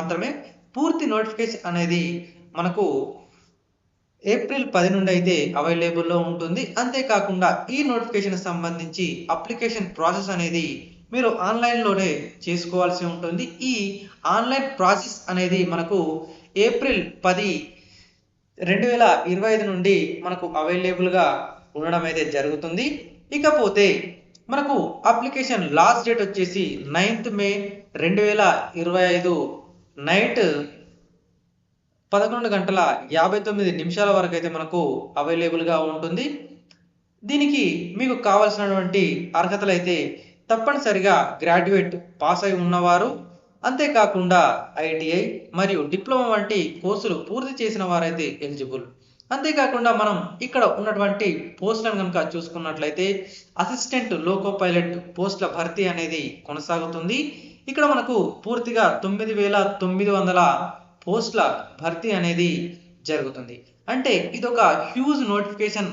మాత్రమే పూర్తి నోటిఫికేషన్ అనేది మనకు ఏప్రిల్ 10 నుండి అయితే అవైలబుల్లో ఉంటుంది. అంతేకాకుండా ఈ నోటిఫికేషన్ సంబంధించి అప్లికేషన్ ప్రాసెస్ అనేది మీరు ఆన్లైన్లోనే చేసుకోవాల్సి ఉంటుంది. ఈ ఆన్లైన్ ప్రాసెస్ అనేది మనకు ఏప్రిల్ 10 2025 నుండి మనకు అవైలబుల్గా ఉండడం అయితే జరుగుతుంది. ఇకపోతే మనకు అప్లికేషన్ లాస్ట్ డేట్ వచ్చేసి 9th మే 2025 నైట్ 11:59 వరకు అయితే మనకు అవైలబుల్గా ఉంటుంది. దీనికి మీకు కావాల్సినటువంటి అర్హతలు అయితే తప్పనిసరిగా గ్రాడ్యుయేట్ పాస్ అయి ఉన్నవారు, అంతేకాకుండా ఐటీఐ మరియు డిప్లొమా వంటి కోర్సులు పూర్తి చేసిన వారైతే ఎలిజిబుల్. అంతేకాకుండా మనం ఇక్కడ ఉన్నటువంటి పోస్టులను కనుక చూసుకున్నట్లయితే అసిస్టెంట్ లోకో పైలట్ పోస్టుల భర్తీ అనేది కొనసాగుతుంది. ఇక్కడ మనకు పూర్తిగా 9,900 పోస్టుల భర్తీ అనేది జరుగుతుంది. అంటే ఇదొక హ్యూజ్ నోటిఫికేషన్,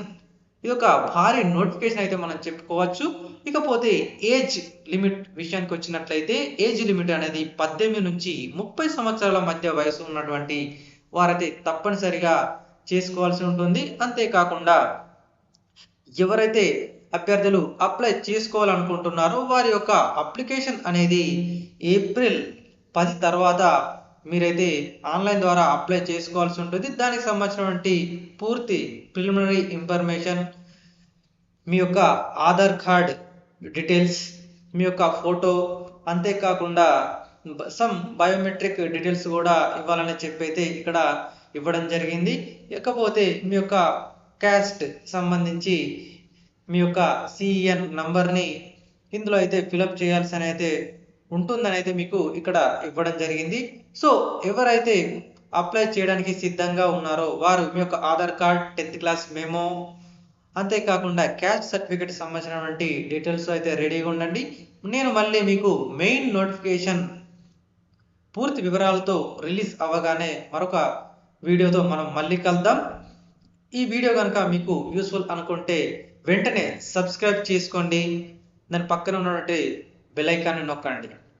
ఇదొక భారీ నోటిఫికేషన్ అయితే మనం చెప్పుకోవచ్చు. ఇకపోతే ఏజ్ లిమిట్ విషయానికి వచ్చినట్లయితే ఏజ్ లిమిట్ అనేది 18 నుంచి 30 సంవత్సరాల మధ్య వయసు ఉన్నటువంటి వారైతే తప్పనిసరిగా చేసుకోవాల్సి ఉంటుంది. అంతేకాకుండా ఎవరైతే అభ్యర్థులు అప్లై చేసుకోవాలనుకుంటున్నారో వారి యొక్క అప్లికేషన్ అనేది ఏప్రిల్ 10 తర్వాత మీరైతే ఆన్లైన్ ద్వారా అప్లై చేసుకోవాల్సి ఉంటుంది. దానికి సంబంధించినటువంటి పూర్తి ప్రిలిమినరీ ఇన్ఫర్మేషన్, మీ యొక్క ఆధార్ కార్డ్ డీటెయిల్స్, మీ యొక్క ఫోటో, అంతేకాకుండా సమ్ బయోమెట్రిక్ డీటెయిల్స్ కూడా ఇవ్వాలని చెప్పైతే ఇక్కడ ఇవ్వడం జరిగింది. ఇకపోతే మీ యొక్క క్యాస్ట్ సంబంధించి మీ యొక్క సిఈఎన్ నంబర్ని ఇందులో అయితే ఫిలప్ చేయాల్సి అయితే ఉంటుందని అయితే మీకు ఇక్కడ ఇవ్వడం జరిగింది. సో ఎవరైతే అప్లై చేయడానికి సిద్ధంగా ఉన్నారో వారు మీ యొక్క Aadhaar card, 10th class memo, అంతేకాకుండా క్యాస్ట్ సర్టిఫికేట్ సంబంధించినటువంటి డీటెయిల్స్ అయితే రెడీగా ఉండండి. నేను మళ్ళీ మీకు మెయిన్ నోటిఫికేషన్ పూర్తి వివరాలతో రిలీజ్ అవ్వగానే మరొక వీడియోతో మనం మళ్ళీ కలుద్దాం. ఈ వీడియో కనుక మీకు యూస్ఫుల్ అనుకుంటే వెంటనే సబ్స్క్రైబ్ చేసుకోండి, దాని పక్కన ఉన్నటువంటి బెల్ ఐకాన్ని నొక్కండి.